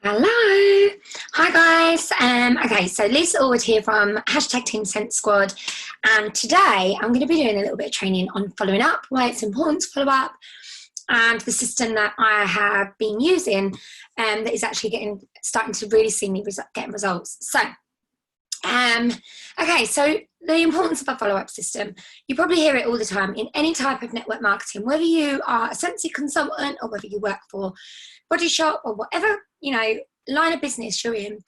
Hello, hi guys. Okay, so Lisa Allwood here from Team Scent Squad, and today I'm going to be doing a little bit of training on following up, why it's important to follow up, and the system that I have been using that is actually starting to really see me getting results. So, okay, so the importance of a follow-up system. You probably hear it all the time in any type of network marketing, whether you are a Scentsy consultant or whether you work for Body Shop or whatever, line of business you're in.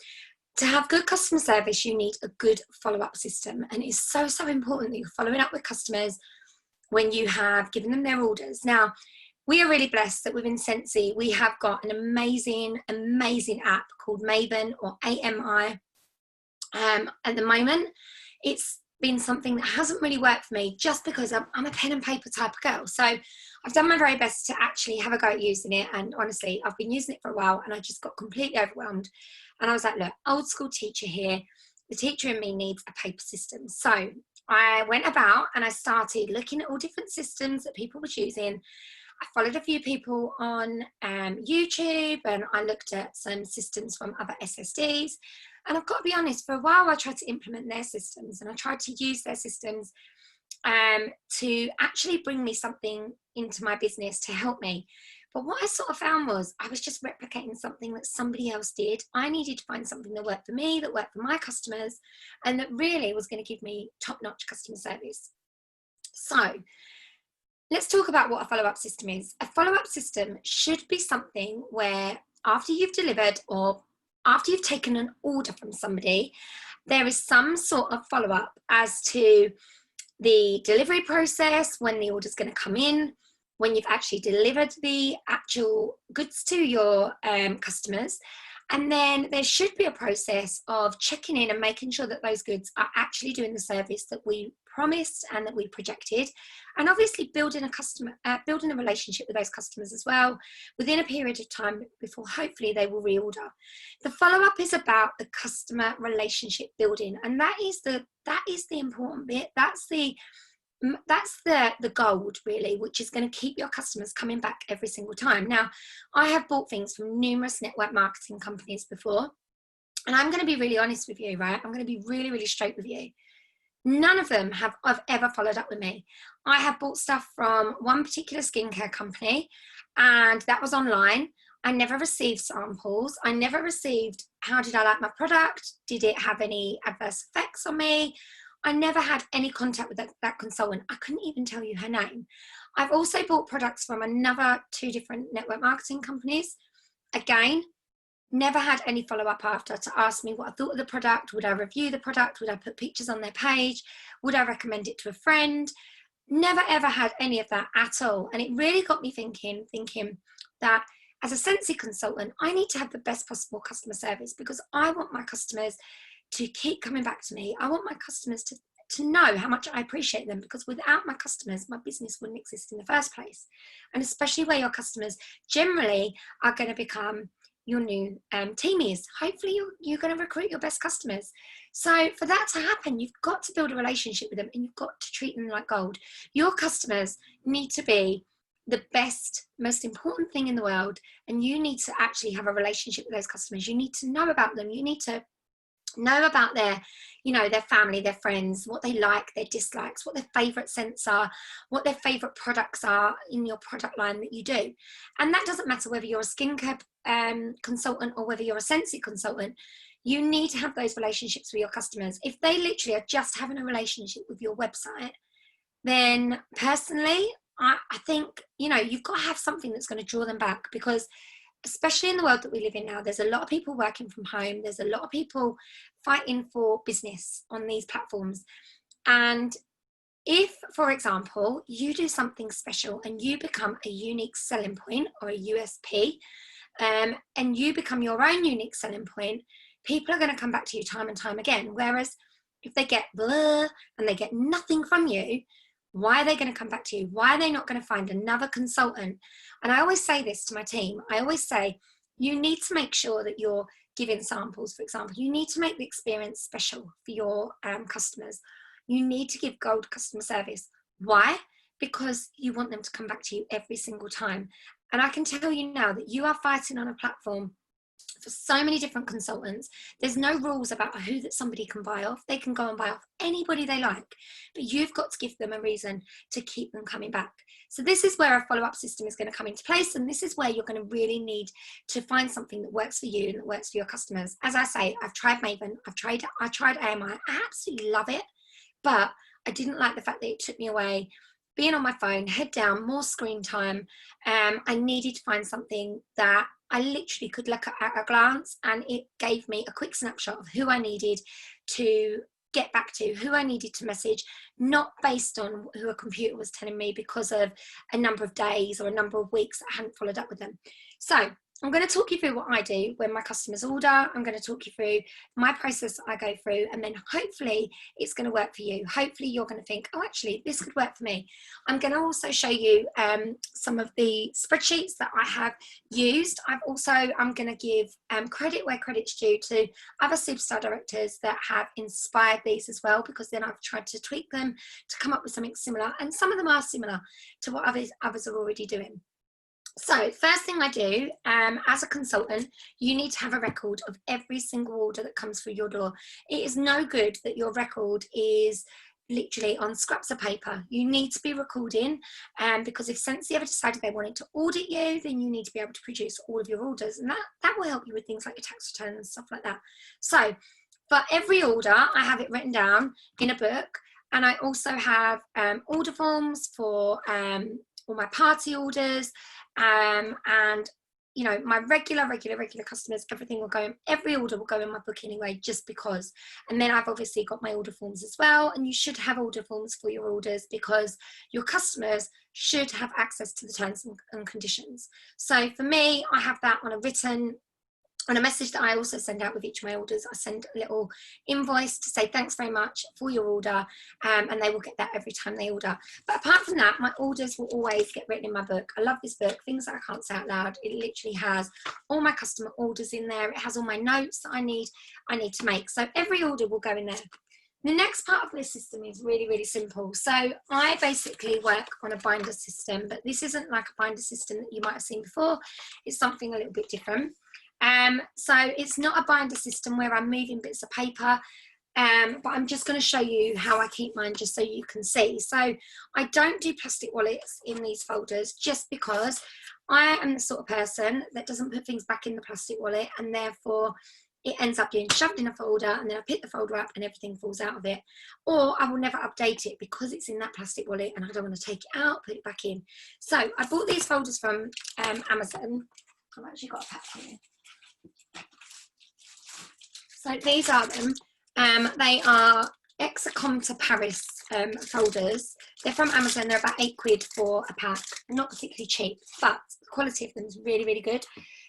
To have good customer service, you need a good follow-up system. And it's so important that you're following up with customers when you have given them their orders. Now, we are really blessed that within Scentsy, we have got an amazing app called Maven or AMI. At the moment, it's been something that hasn't really worked for me just because I'm a pen and paper type of girl. So I've done my very best to actually have a go at using it. And honestly, I've been using it for a while and I just got completely overwhelmed. And I was like, look, old school teacher here. The teacher in me needs a paper system. So I went about and I started looking at all different systems that people were using. I followed a few people on YouTube and I looked at some systems from other SSDs. And I've got to be honest, for a while I tried to implement their systems and I tried to use their systems to actually bring me something into my business to help me. But what I sort of found was I was just replicating something that somebody else did. I needed to find something that worked for me, that worked for my customers, and that really was going to give me top-notch customer service. So let's talk about what a follow-up system is. A follow-up system should be something where after you've delivered or after you've taken an order from somebody, there is some sort of follow-up as to the delivery process, when the order's going to come in, when you've actually delivered the actual goods to your customers. And then there should be a process of checking in and making sure that those goods are actually doing the service that we promised and that we projected. And obviously building a relationship with those customers as well within a period of time before hopefully they will reorder. The follow-up is about the customer relationship building, and that is the important bit. That's the gold really, which is going to keep your customers coming back every single time. Now, I have bought things from numerous network marketing companies before, and I'm going to be really honest with you, right? I'm going to be really straight with you. None of them have ever followed up with me. I have bought stuff from one particular skincare company, and that was online. I never received samples. I never received, how did I like my product? Did it have any adverse effects on me? I never had any contact with that consultant. I couldn't even tell you her name. I've also bought products from another 2 different network marketing companies. Again, never had any follow-up after to ask me what I thought of the product. Would I review the product? Would I put pictures on their page? Would I recommend it to a friend? Never ever had any of that at all. And it really got me thinking that as a Scentsy consultant, I need to have the best possible customer service because I want my customers to keep coming back to me. I want my customers to know how much I appreciate them, because without my customers, my business wouldn't exist in the first place. And especially where your customers generally are going to become your new teamies. Hopefully you're going to recruit your best customers. So for that to happen, you've got to build a relationship with them and you've got to treat them like gold. Your customers need to be the best, most important thing in the world, and you need to actually have a relationship with those customers. You need to know about them. You need to know about their family, their friends, what they like, their dislikes, what their favorite scents are, what their favorite products are in your product line that you do. And that doesn't matter whether you're a skincare consultant or whether you're a Scentsy consultant. You need to have those relationships with your customers. If they literally are just having a relationship with your website, then personally, I think, you've got to have something that's going to draw them back, because especially in the world that we live in now, there's a lot of people working from home. There's a lot of people fighting for business on these platforms. And if, for example, you do something special and you become a unique selling point or a USP, and you become your own unique selling point, people are going to come back to you time and time again. Whereas if they get blah and they get nothing from you, why are they going to come back to you? Why are they not going to find another consultant? And I always say this to my team. I always say, you need to make sure that you're giving samples, for example. You need to make the experience special for your customers. You need to give gold customer service. Why? Because you want them to come back to you every single time. And I can tell you now that you are fighting on a platform for so many different consultants. There's no rules about who that somebody can buy off. They can go and buy off anybody they like, but you've got to give them a reason to keep them coming back. So this is where a follow-up system is going to come into place, and this is where you're going to really need to find something that works for you and that works for your customers. As I say, I've tried Maven, I tried AMI, I absolutely love it, but I didn't like the fact that it took me away being on my phone, head down, more screen time. I needed to find something that I literally could look at a glance, and it gave me a quick snapshot of who I needed to get back to, who I needed to message, not based on who a computer was telling me because of a number of days or a number of weeks that I hadn't followed up with them. So I'm going to talk you through what I do when my customers order. I'm going to talk you through my process I go through, and then hopefully it's going to work for you. Hopefully you're going to think, oh, actually, this could work for me. I'm going to also show you some of the spreadsheets that I have used. I'm going to give credit where credit's due to other superstar directors that have inspired these as well, because then I've tried to tweak them to come up with something similar, and some of them are similar to what others are already doing. So first thing I do, as a consultant, you need to have a record of every single order that comes through your door. It is no good that your record is literally on scraps of paper. You need to be recording, because if Scentsy ever decided they wanted to audit you, then you need to be able to produce all of your orders, and that will help you with things like your tax return and stuff like that. So for every order, I have it written down in a book, and I also have order forms for all my party orders, and you know, my regular customers, everything will go, every order will go in my book anyway, just because. And then I've obviously got my order forms as well, and you should have order forms for your orders because your customers should have access to the terms and conditions. So for me, I have that on a message that I also send out with each of my orders. I send a little invoice to say thanks very much for your order, and they will get that every time they order. But apart from that, my orders will always get written in my book. I love this book, things that I can't say out loud. It literally has all my customer orders in there. It has all my notes that I need to make. So every order will go in there. The next part of this system is really simple. So I basically work on a binder system, but this isn't like a binder system that you might have seen before. It's something a little bit different. So it's not a binder system where I'm moving bits of paper, but I'm just going to show you how I keep mine just so you can see. So I don't do plastic wallets in these folders just because I am the sort of person that doesn't put things back in the plastic wallet, and therefore it ends up being shoved in a folder, and then I pick the folder up and everything falls out of it. Or I will never update it because it's in that plastic wallet and I don't want to take it out, put it back in. So I bought these folders from Amazon. I've actually got a pack here. So these are them. They are Exacom to Paris folders. They're from Amazon. They're about £8 for a pack. Not particularly cheap, but the quality of them is really good.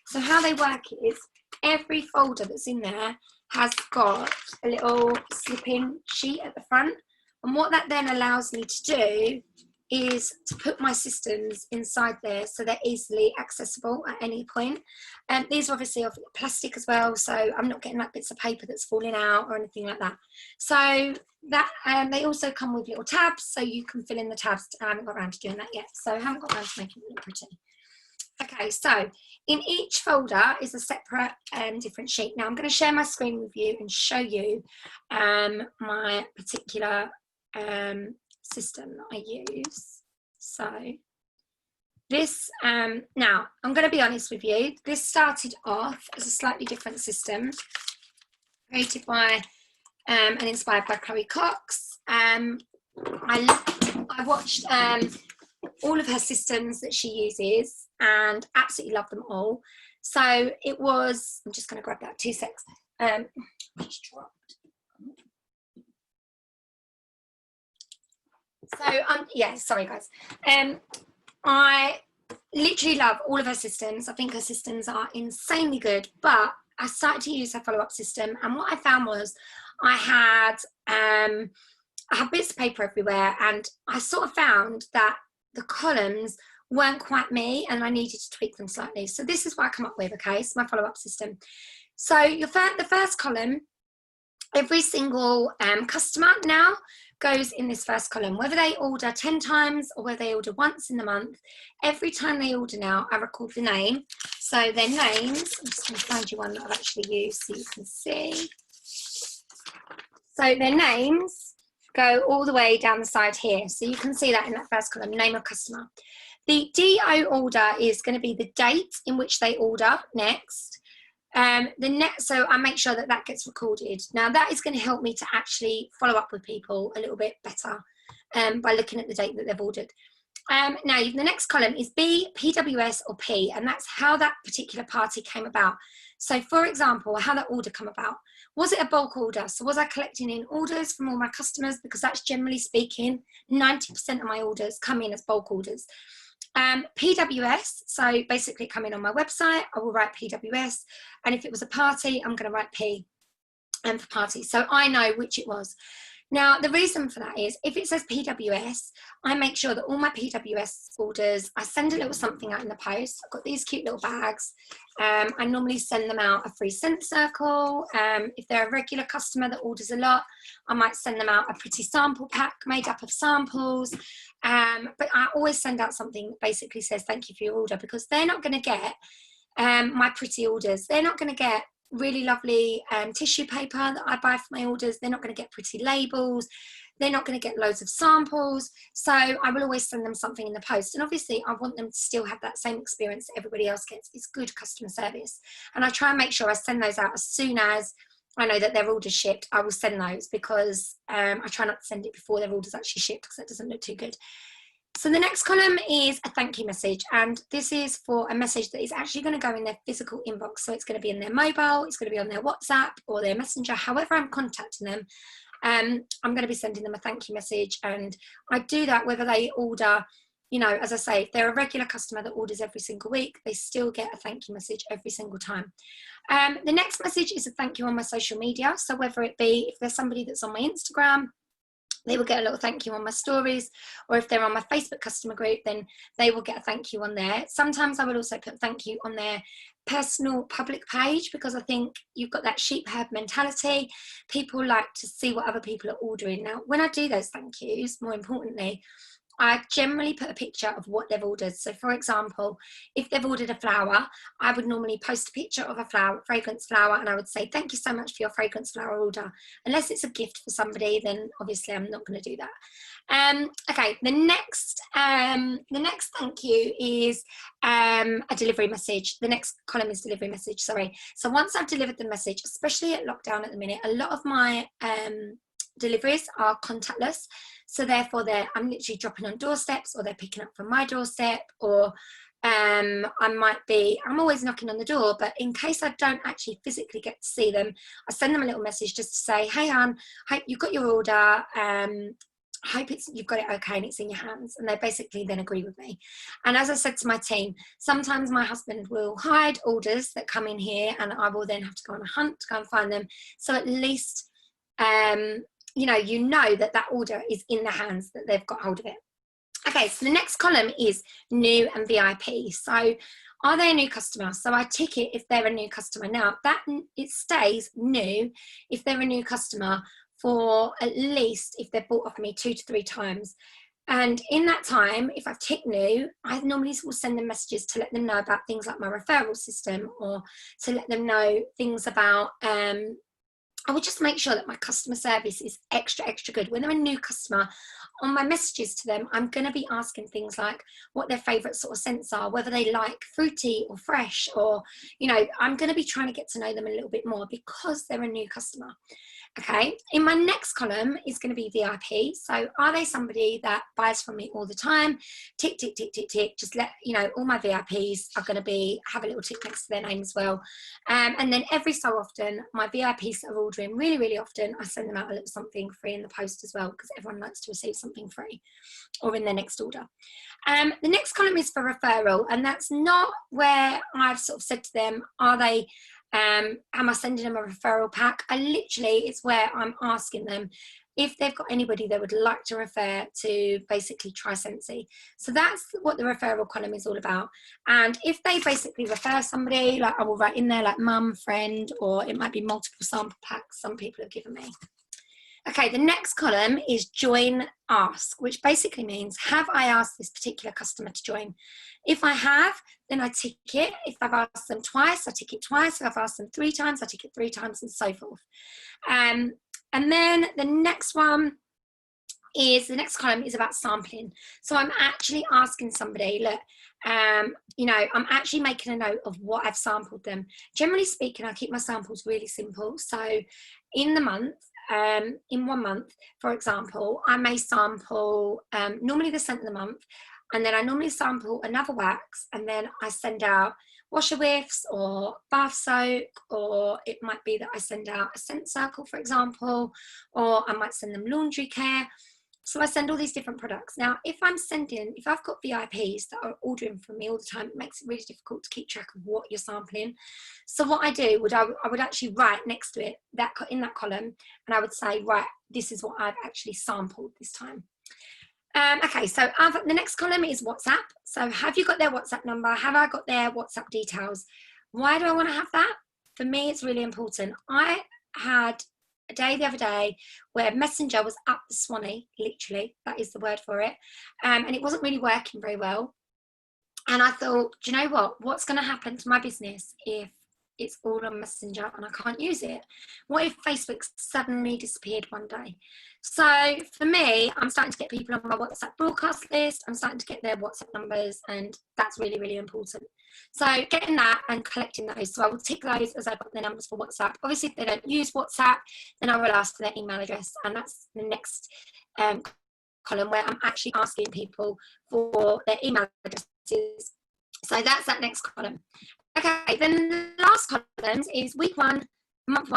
So how they work is every folder that's in there has got a little slip-in sheet at the front, and what that then allows me to do is to put my systems inside there so they're easily accessible at any point. These are obviously of plastic as well, so I'm not getting like bits of paper that's falling out or anything like that. So that they also come with little tabs, so you can fill in the tabs. I haven't got around to doing that yet, so I haven't got around to making it look pretty. Okay, so in each folder is a separate different sheet. Now I'm going to share my screen with you and show you my particular system that I use. So this, now I'm going to be honest with you, this started off as a slightly different system created by and inspired by Chloe Cox. I watched all of her systems that she uses and absolutely love them all. So it was, I'm just going to grab that 2 secs. Just dropped. So yeah, sorry guys. I literally love all of her systems. I think her systems are insanely good, but I started to use her follow-up system, and what I found was I had bits of paper everywhere, and I sort of found that the columns weren't quite me and I needed to tweak them slightly. So this is what I come up with, okay? It's my follow-up system. So the first column, every single customer now goes in this first column, whether they order 10 times or whether they order once in the month. Every time they order now, I record the name. So their names, I'm just going to find you one that I've actually used so you can see. So their names go all the way down the side here. So you can see that in that first column, name of customer. The DO order is going to be the date in which they order next. So I make sure that that gets recorded. Now that is going to help me to actually follow up with people a little bit better by looking at the date that they've ordered. Now the next column is B, PWS or P, and that's how that particular party came about. So for example, how that order come about. Was it a bulk order? So was I collecting in orders from all my customers? Because that's generally speaking, 90% of my orders come in as bulk orders. PWS, so basically come in on my website, I will write PWS, and if it was a party, I'm going to write P for party, so I know which it was. Now, the reason for that is, if it says PWS, I make sure that all my PWS orders, I send a little something out in the post. I've got these cute little bags. I normally send them out a free scent circle. If they're a regular customer that orders a lot, I might send them out a pretty sample pack made up of samples. But I always send out something that basically says, thank you for your order, because they're not going to get my pretty orders. They're not going to get really lovely tissue paper that I buy for my orders. They're not going to get pretty labels. They're not going to get loads of samples. So I will always send them something in the post. And obviously I want them to still have that same experience that everybody else gets. It's good customer service. And I try and make sure I send those out as soon as I know that their order's shipped. I will send those, because I try not to send it before their order's actually shipped, because that doesn't look too good. So the next column is a thank you message, and this is for a message that is actually going to go in their physical inbox. So it's going to be in their mobile, it's going to be on their WhatsApp or their Messenger, however I'm contacting them. I'm going to be sending them a thank you message, and I do that whether they order, you know, as I say, if they're a regular customer that orders every single week, they still get a thank you message every single time. The next message is a thank you on my social media. So whether it be, if there's somebody that's on my Instagram, they will get a little thank you on my stories, or if they're on my Facebook customer group, then they will get a thank you on there. Sometimes I will also put thank you on their personal public page, because I think you've got that sheep herd mentality. People like to see what other people are ordering. Now, when I do those thank yous, more importantly, I generally put a picture of what they've ordered. So for example, if they've ordered a flower, I would normally post a picture of a flower, fragrance flower, and I would say, thank you so much for your fragrance flower order. Unless it's a gift for somebody, then obviously I'm not going to do that. Okay, the next thank you is a delivery message. The next column is delivery message, sorry. So once I've delivered the message, especially at lockdown at the minute, a lot of my deliveries are contactless. So therefore I'm literally dropping on doorsteps, or they're picking up from my doorstep, or I'm always knocking on the door, but in case I don't actually physically get to see them, I send them a little message just to say, hey hon, hope you got your order, hope you've got it okay and it's in your hands. And they basically then agree with me. And as I said to my team, sometimes my husband will hide orders that come in here, and I will then have to go on a hunt to go and find them. So at least you know that order is in the hands, that they've got hold of it. Okay, so the next column is new and VIP. So are they a new customer? So I tick it if they're a new customer. Now it stays new if they're a new customer for at least, if they've bought off me 2 to 3 times. And in that time, if I've ticked new, I normally will send them messages to let them know about things like my referral system, or to let them know things about I would just make sure that my customer service is extra good. When they're a new customer, on my messages to them, I'm going to be asking things like what their favourite sort of scents are, whether they like fruity or fresh, or, I'm going to be trying to get to know them a little bit more, because they're a new customer. Okay, in my next column is going to be VIP. So are they somebody that buys from me all the time? Tick, tick, tick, tick, tick. Just let, all my VIPs are going to have a little tick next to their name as well. And then every so often, my VIPs that are ordering really often, I send them out a little something free in the post as well, because everyone likes to receive something free or in their next order. The next column is for referral, and that's not where I've sort of said to them, are they am I sending them a referral pack? It's where I'm asking them if they've got anybody they would like to refer to basically try Scentsy. So that's what the referral column is all about. And if they basically refer somebody, like I will write in there like mum, friend, or it might be multiple sample packs some people have given me. Okay, the next column is join ask, which basically means, have I asked this particular customer to join? If I have, then I tick it. If I've asked them twice, I tick it twice. If I've asked them 3 times, I tick it 3 times, and so forth. And then the next one is, the next column is about sampling. So I'm actually asking somebody, look, you know, I'm actually making a note of what I've sampled them. Generally speaking, I keep my samples really simple. So in the month, in 1 month, for example, I may sample normally the scent of the month, and then I normally sample another wax, and then I send out washer whiffs or bath soak, or it might be that I send out a scent circle, for example, or I might send them laundry care. So I send all these different products. Now, if I've got VIPs that are ordering from me all the time, it makes it really difficult to keep track of what you're sampling. So what I do, I would actually write next to it, in that column, and I would say, right, this is what I've actually sampled this time. Okay, so the next column is WhatsApp. So have you got their WhatsApp number? Have I got their WhatsApp details? Why do I want to have that? For me, it's really important. I had a day the other day where Messenger was up the swanny, literally, that is the word for it, and it wasn't really working very well. And I thought, do you know what? What's going to happen to my business if it's all on Messenger and I can't use it? What if Facebook suddenly disappeared one day? So for me, I'm starting to get people on my WhatsApp broadcast list. I'm starting to get their WhatsApp numbers, and that's really, really important. So getting that and collecting those. So I will tick those as I've got their numbers for WhatsApp. Obviously, if they don't use WhatsApp, then I will ask for their email address. And that's the next column, where I'm actually asking people for their email addresses. So that's that next column. Okay, then the last column is week 1, month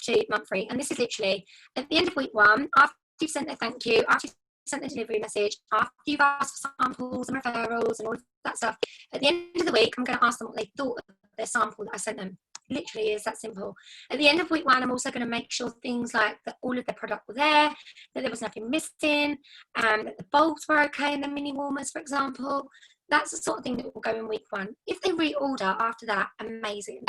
2, month 3. And this is literally at the end of week 1, after you've sent their thank you, after you've sent the delivery message, after you've asked for samples and referrals and all of that stuff, at the end of the week, I'm going to ask them what they thought of their sample that I sent them. Literally, is that simple. At the end of week 1, I'm also going to make sure things like that all of their product were there, that there was nothing missing, that the bulbs were okay in the mini warmers, for example. That's the sort of thing that will go in week 1. If they reorder after that, amazing.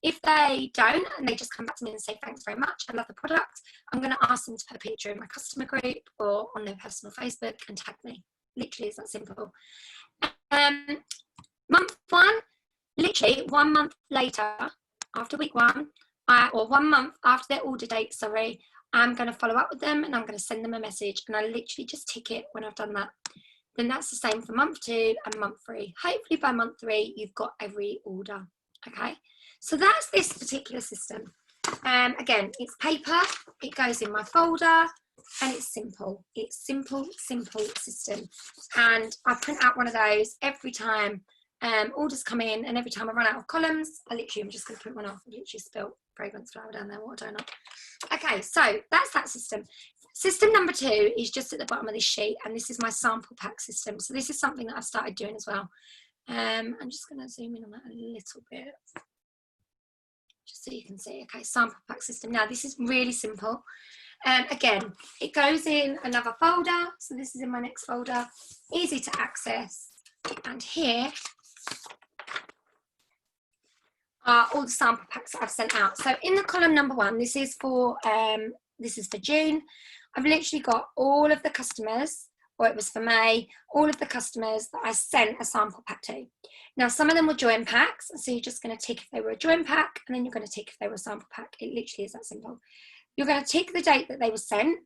If they don't, and they just come back to me and say, thanks very much, I love the product, I'm going to ask them to put a picture in my customer group or on their personal Facebook and tag me. Literally, it's that simple. Month 1, literally 1 month later, after week 1, or 1 month after their order date, sorry, I'm going to follow up with them and I'm going to send them a message, and I literally just tick it when I've done that. Then that's the same for month 2 and month 3. Hopefully by month 3, you've got every order. Okay, so that's this particular system. Again, it's paper, it goes in my folder, and it's simple. It's simple system. And I print out one of those every time orders come in, and every time I run out of columns, I'm just going to print one off. I literally spilled fragrance flower down there, what a donut. Okay, so that's that system. System number 2 is just at the bottom of this sheet, and this is my sample pack system. So this is something that I've started doing as well. I'm just going to zoom in on that a little bit, just so you can see. Okay, sample pack system. Now this is really simple. Again, it goes in another folder. So this is in my next folder, easy to access. And here are all the sample packs that I've sent out. So in the column number 1, this is for June. I've literally got all of the customers, or it was for May, all of the customers that I sent a sample pack to. Now, some of them were join packs, so you're just going to tick if they were a join pack, and then you're going to tick if they were a sample pack. It literally is that simple. You're going to tick the date that they were sent,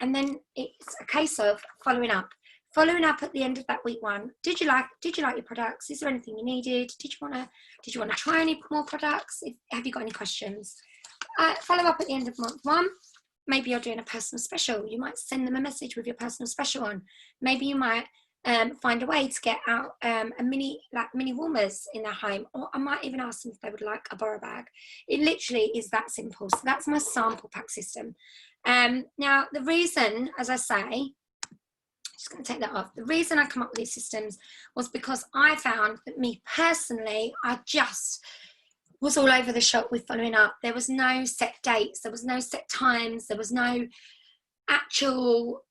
and then it's a case of following up. Following up at the end of that week 1. Did you like your products? Is there anything you needed? Did you want to try any more products? Have you got any questions? Follow up at the end of month 1. Maybe you're doing a personal special. You might send them a message with your personal special on. Maybe you might find a way to get out mini warmers in their home, or I might even ask them if they would like a borrow bag. It literally is that simple. So that's my sample pack system. Now the reason, as I say, just going to take that off. The reason I come up with these systems was because I found that me personally, I just was all over the shop with following up. There was no set dates, there was no set times, there was no actual,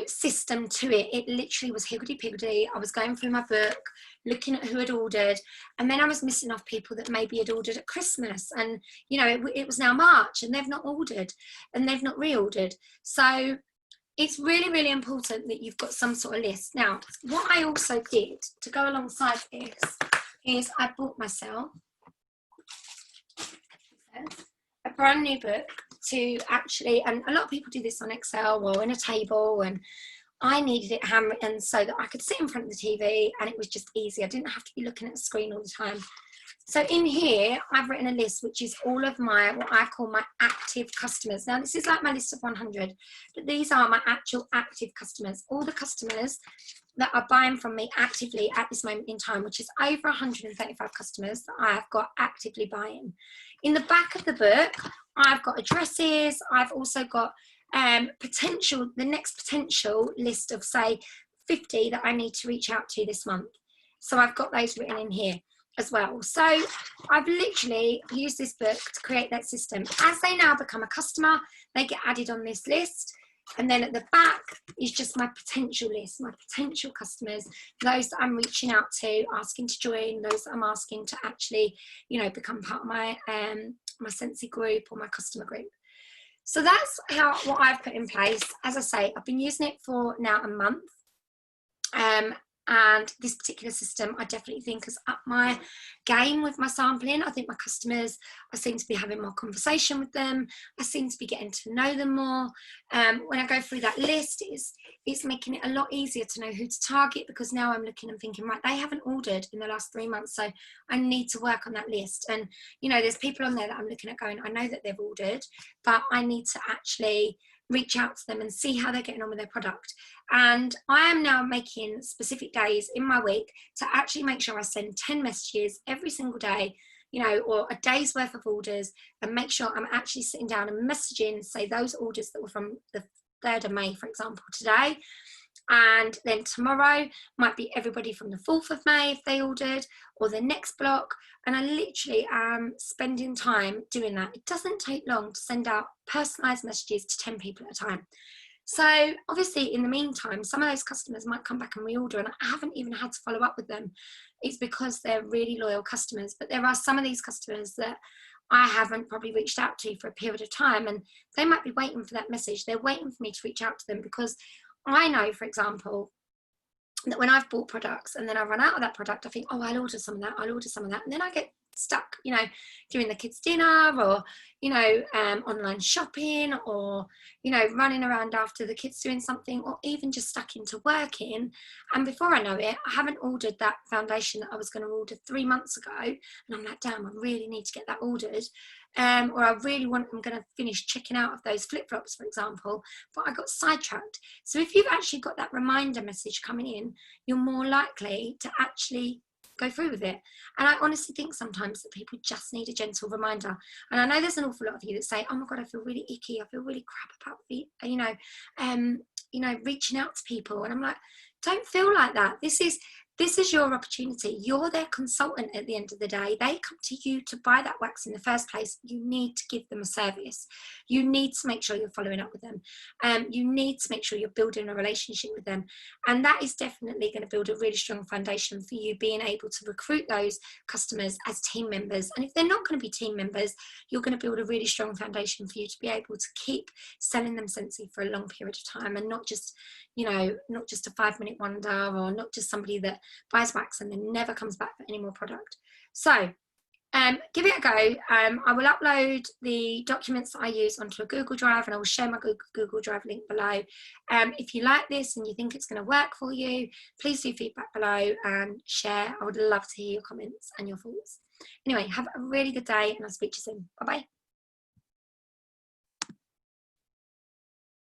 system to it. It literally was higgledy-piggledy. I was going through my book, looking at who had ordered, and then I was missing off people that maybe had ordered at Christmas, and it was now March and they've not ordered and they've not reordered. So it's really, really important that you've got some sort of list. Now, what I also did to go alongside this is I bought myself a brand new book to actually, and a lot of people do this on Excel or in a table, and I needed it handwritten so that I could sit in front of the TV and it was just easy. I didn't have to be looking at a screen all the time. So in here, I've written a list, which is all of my, what I call my active customers. Now, this is like my list of 100, but these are my actual active customers. All the customers that are buying from me actively at this moment in time, which is over 135 customers that I have got actively buying. In the back of the book, I've got addresses. I've also got the next potential list of, say, 50 that I need to reach out to this month. So I've got those written in here as well. So I've literally used this book to create that system. As they now become a customer, they get added on this list. And then at the back is just my potential list, my potential customers, those that I'm reaching out to, asking to join, those that I'm asking to actually, become part of my my Scentsy group or my customer group. So that's what I've put in place. As I say, I've been using it for now a month. And this particular system, I definitely think has upped my game with my sampling. I think my customers, I seem to be having more conversation with them. I seem to be getting to know them more. When I go through that list, it's making it a lot easier to know who to target, because now I'm looking and thinking, right, they haven't ordered in the last 3 months, so I need to work on that list. And, there's people on there that I'm looking at going, I know that they've ordered, but I need to actually reach out to them and see how they're getting on with their product. And I am now making specific days in my week to actually make sure I send 10 messages every single day, or a day's worth of orders, and make sure I'm actually sitting down and messaging, say, those orders that were from the 3rd of May, for example, today. And then tomorrow might be everybody from the 4th of May if they ordered, or the next block. And I literally am spending time doing that. It doesn't take long to send out personalized messages to 10 people at a time. So obviously in the meantime, some of those customers might come back and reorder, and I haven't even had to follow up with them. It's because they're really loyal customers. But there are some of these customers that I haven't probably reached out to for a period of time, and they might be waiting for that message. They're waiting for me to reach out to them, because I know, for example, that when I've bought products and then I run out of that product, I think, oh, I'll order some of that, and then I get stuck, doing the kids' dinner, or, online shopping, or, running around after the kids doing something, or even just stuck into working. And before I know it, I haven't ordered that foundation that I was going to order 3 months ago. And I'm like, damn, I really need to get that ordered. Or I'm going to finish checking out of those flip-flops, for example, but I got sidetracked. So if you've actually got that reminder message coming in, you're more likely to actually go through with it. And I honestly think sometimes that people just need a gentle reminder. And I know there's an awful lot of you that say, oh my God, I feel really icky, I feel really crap about reaching out to people. And I'm like, don't feel like that. This is your opportunity. You're their consultant at the end of the day. They come to you to buy that wax in the first place. You need to give them a service. You need to make sure you're following up with them. You need to make sure you're building a relationship with them. And that is definitely going to build a really strong foundation for you being able to recruit those customers as team members. And if they're not going to be team members, you're going to build a really strong foundation for you to be able to keep selling them Scentsy for a long period of time, and not just a 5-minute wonder, or not just somebody that buys wax and then never comes back for any more product. So give it a go. I will upload the documents that I use onto a Google Drive, and I will share my Google Drive link below. If you like this and you think it's going to work for you, please do feedback below and share. I would love to hear your comments and your thoughts. Anyway, have a really good day, and I'll speak to you soon. Bye bye.